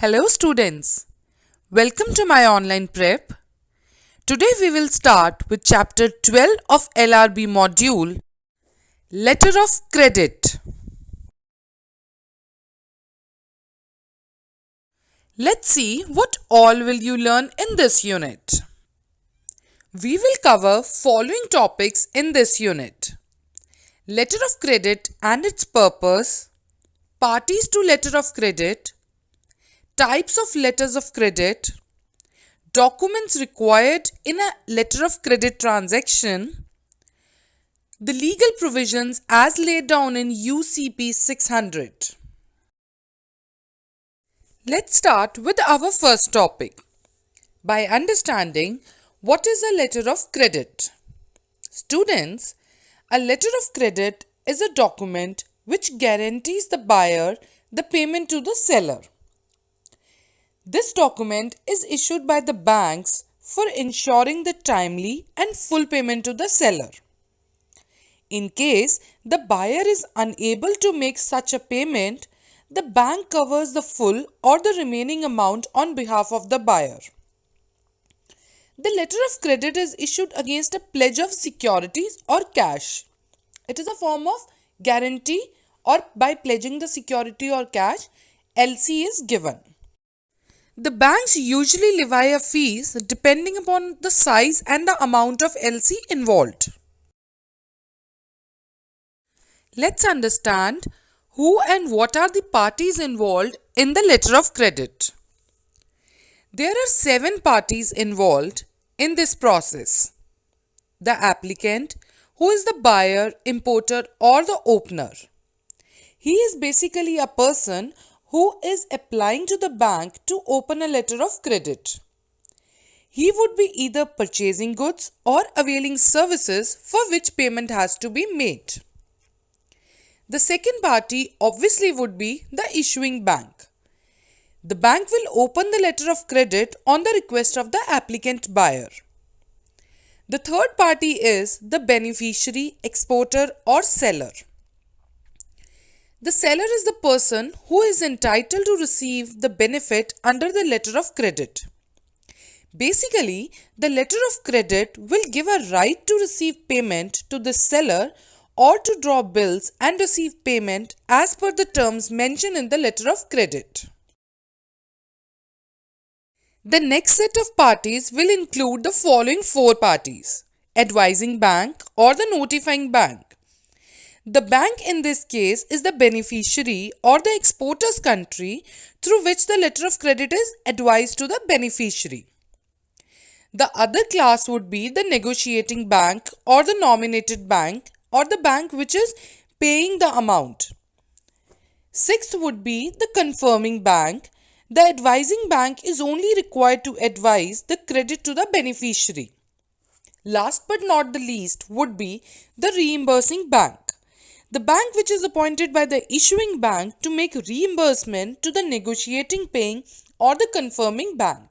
Hello students, welcome to my online prep. Today we will start with chapter 12 of LRB module, Letter of Credit. Let's see what all will you learn in this unit. We will cover following topics in this unit: Letter of Credit and its purpose, parties to letter of credit, types of letters of credit, documents required in a letter of credit transaction, the legal provisions as laid down in UCP 600. Let's start with our first topic by understanding what is a letter of credit. Students, a letter of credit is a document which guarantees the buyer the payment to the seller. This document is issued by the banks for ensuring the timely and full payment to the seller. In case the buyer is unable to make such a payment, the bank covers the full or the remaining amount on behalf of the buyer. The letter of credit is issued against a pledge of securities or cash. It is a form of guarantee, or by pledging the security or cash, LC is given. The banks usually levy a fees depending upon the size and the amount of LC involved. Let's understand who and what are the parties involved in the letter of credit. There are 7 parties involved in this process. The applicant, who is the buyer, importer or the opener. He is basically a person who is applying to the bank to open a letter of credit. He would be either purchasing goods or availing services for which payment has to be made. The second party obviously would be the issuing bank. The bank will open the letter of credit on the request of the applicant buyer. The third party is the beneficiary, exporter or seller. The seller is the person who is entitled to receive the benefit under the letter of credit. Basically, the letter of credit will give a right to receive payment to the seller or to draw bills and receive payment as per the terms mentioned in the letter of credit. The next set of parties will include the following 4 parties: advising bank or the notifying bank. The bank in this case is the beneficiary or the exporter's country through which the letter of credit is advised to the beneficiary. The other class would be the negotiating bank or the nominated bank, or the bank which is paying the amount. Sixth would be the confirming bank. The advising bank is only required to advise the credit to the beneficiary. Last but not the least would be the reimbursing bank. The bank which is appointed by the issuing bank to make reimbursement to the negotiating paying or the confirming bank.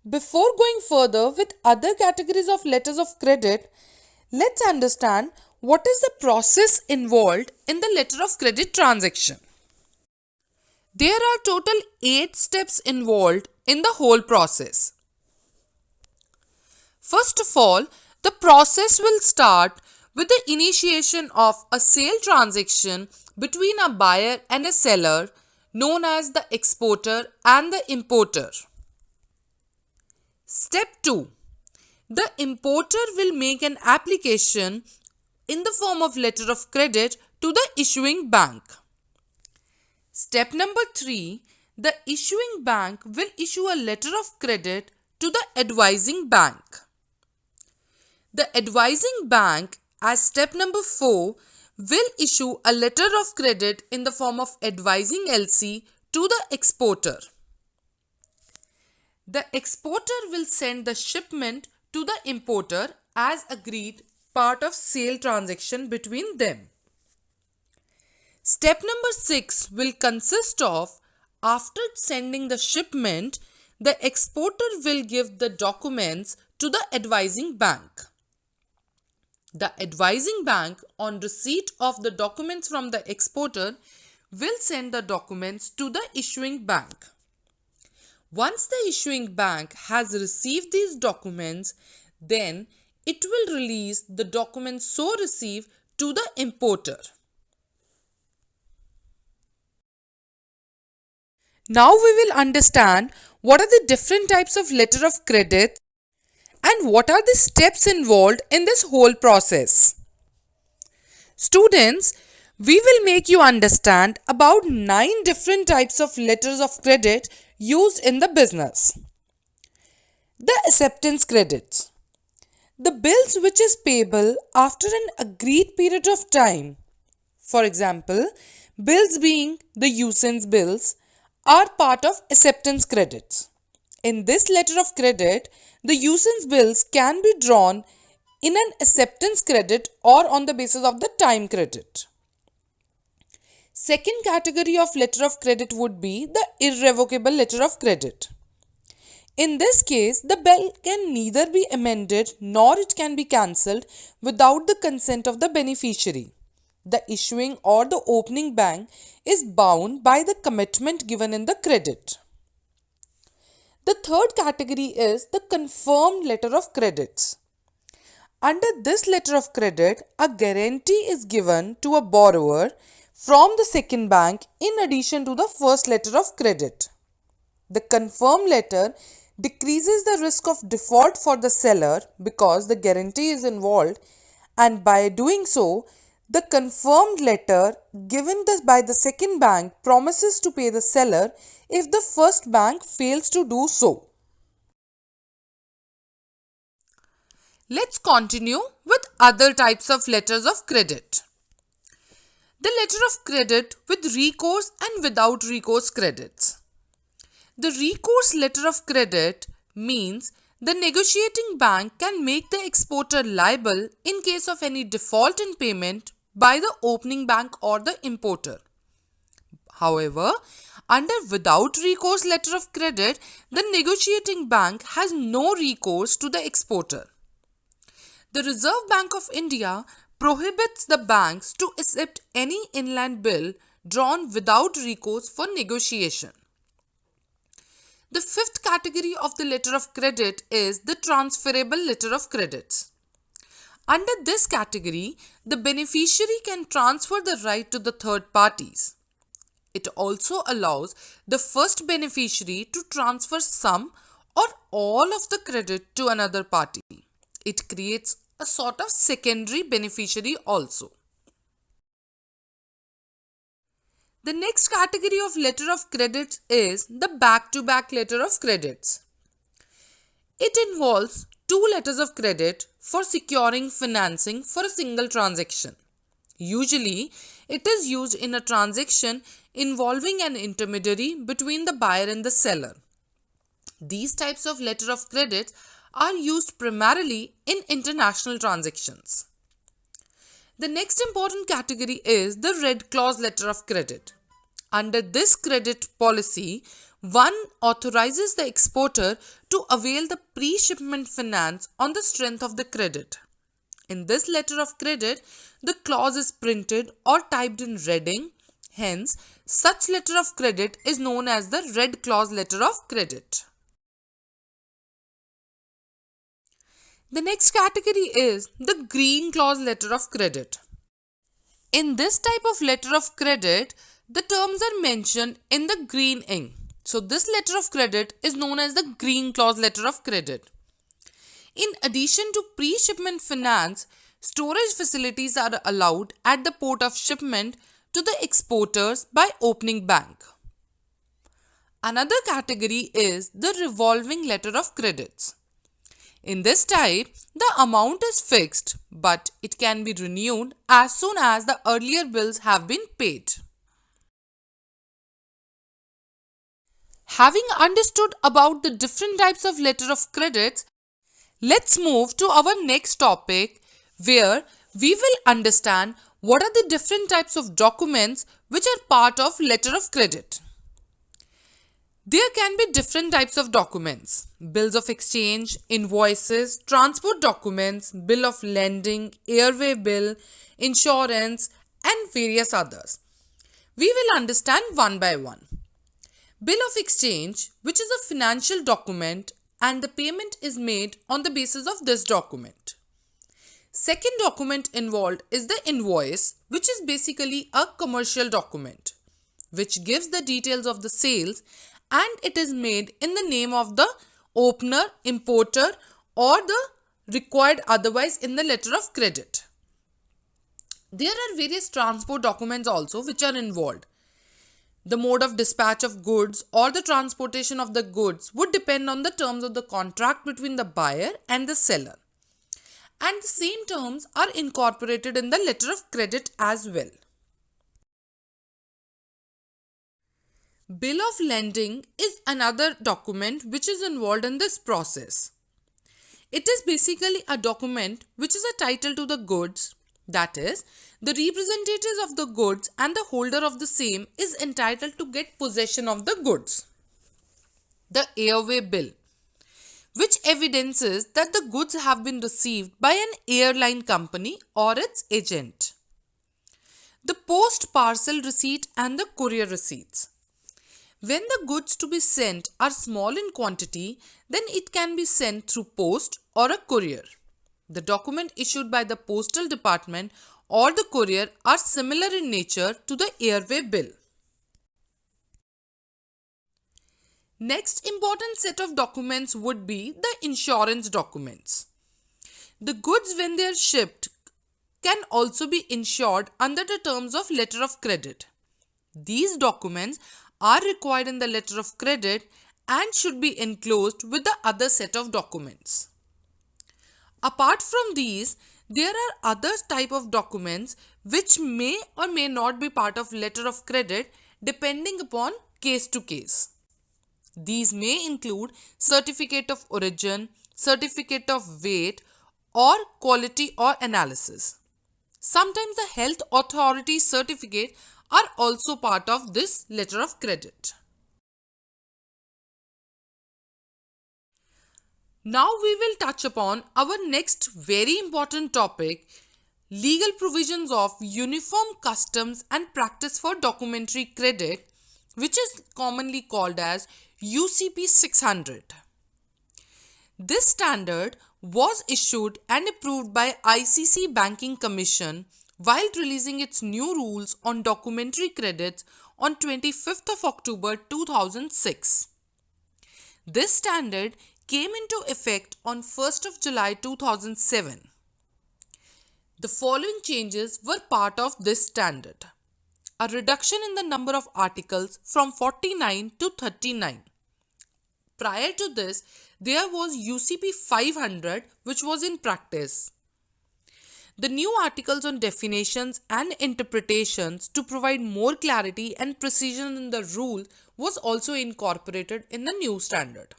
Before going further with other categories of letters of credit, let's understand what is the process involved in the letter of credit transaction. There are total 8 steps involved in the whole process. First of all, the process will start with the initiation of a sale transaction between a buyer and a seller, known as the exporter and the importer. Step 2. The importer will make an application in the form of letter of credit to the issuing bank. Step number 3. The issuing bank will issue a letter of credit to the advising bank. The advising bank, as step number 4, will issue a letter of credit in the form of advising LC to the exporter. The exporter will send the shipment to the importer as agreed part of sale transaction between them. Step number 6 will consist of, after sending the shipment, the exporter will give the documents to the advising bank. The advising bank, on receipt of the documents from the exporter, will send the documents to the issuing bank. Once the issuing bank has received these documents, then it will release the documents so received to the importer. Now we will understand what are the different types of letter of credit and what are the steps involved in this whole process. Students, we will make you understand about 9 different types of letters of credit used in the business. The acceptance credits. The bills which is payable after an agreed period of time. For example, bills being the usance bills are part of acceptance credits. In this letter of credit, the usance bills can be drawn in an acceptance credit or on the basis of the time credit. Second category of letter of credit would be the irrevocable letter of credit. In this case, the bill can neither be amended nor it can be cancelled without the consent of the beneficiary. The issuing or the opening bank is bound by the commitment given in the credit. The third category is the confirmed letter of credits. Under this letter of credit, a guarantee is given to a borrower from the second bank in addition to the first letter of credit. The confirmed letter decreases the risk of default for the seller because the guarantee is involved, and by doing so, the confirmed letter given by the second bank promises to pay the seller if the first bank fails to do so. Let's continue with other types of letters of credit. The letter of credit with recourse and without recourse credits. The recourse letter of credit means the negotiating bank can make the exporter liable in case of any default in payment by the opening bank or the importer. However, under without recourse letter of credit, the negotiating bank has no recourse to the exporter. The Reserve Bank of India prohibits the banks to accept any inland bill drawn without recourse for negotiation. The fifth category of the letter of credit is the transferable letter of credits. Under this category, the beneficiary can transfer the right to the third parties. It also allows the first beneficiary to transfer some or all of the credit to another party. It creates a sort of secondary beneficiary also. The next category of letter of credit is the back-to-back letter of credits. It involves 2 letters of credit for securing financing for a single transaction. Usually, it is used in a transaction involving an intermediary between the buyer and the seller. These types of letter of credit are used primarily in international transactions. The next important category is the red clause letter of credit. Under this credit policy, one authorizes the exporter to avail the pre-shipment finance on the strength of the credit. In this letter of credit, the clause is printed or typed in red ink. Hence, such letter of credit is known as the red clause letter of credit. The next category is the green clause letter of credit. In this type of letter of credit, the terms are mentioned in the green ink. So this letter of credit is known as the green clause letter of credit. In addition to pre-shipment finance, storage facilities are allowed at the port of shipment to the exporters by opening bank. Another category is the revolving letter of credits. In this type, the amount is fixed, but it can be renewed as soon as the earlier bills have been paid. Having understood about the different types of letter of credits, let's move to our next topic where we will understand what are the different types of documents which are part of letter of credit. There can be different types of documents: bills of exchange, invoices, transport documents, bill of lading, airway bill, insurance, and various others. We will understand one by one. Bill of exchange, which is a financial document, and the payment is made on the basis of this document. Second document involved is the invoice, which is basically a commercial document, which gives the details of the sales, and it is made in the name of the opener, importer, or the required otherwise in the letter of credit. There are various transport documents also which are involved. The mode of dispatch of goods or the transportation of the goods would depend on the terms of the contract between the buyer and the seller. And the same terms are incorporated in the letter of credit as well. Bill of lading is another document which is involved in this process. It is basically a document which is a title to the goods, that is, the representatives of the goods and the holder of the same is entitled to get possession of the goods. The airway bill, which evidences that the goods have been received by an airline company or its agent. The post parcel receipt and the courier receipts. When the goods to be sent are small in quantity, then it can be sent through post or a courier. The document issued by the postal department or the courier are similar in nature to the airway bill. Next important set of documents would be the insurance documents. The goods when they are shipped can also be insured under the terms of letter of credit. These documents are required in the letter of credit and should be enclosed with the other set of documents. Apart from these, there are other type of documents which may or may not be part of letter of credit depending upon case to case. These may include certificate of origin, certificate of weight, or quality or analysis. Sometimes the health authority certificate are also part of this letter of credit. Now we will touch upon our next very important topic, legal provisions of Uniform Customs and Practice for Documentary Credit, which is commonly called as UCP 600. This standard was issued and approved by ICC Banking Commission while releasing its new rules on documentary credits on 25th of October 2006. This standard came into effect on 1st of July 2007. The following changes were part of this standard. A reduction in the number of articles from 49 to 39. Prior to this, there was UCP 500 which was in practice. The new articles on definitions and interpretations to provide more clarity and precision in the rule was also incorporated in the new standard.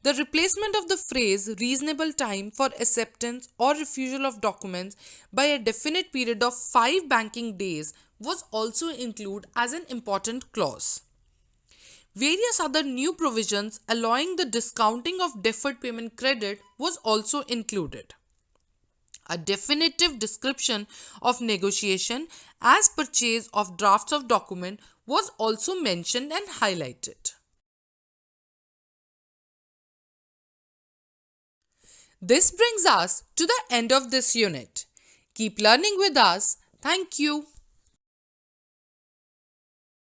The replacement of the phrase reasonable time for acceptance or refusal of documents by a definite period of 5 banking days was also included as an important clause. Various other new provisions allowing the discounting of deferred payment credit was also included. A definitive description of negotiation as purchase of drafts of document was also mentioned and highlighted. This brings us to the end of this unit. Keep learning with us. Thank you.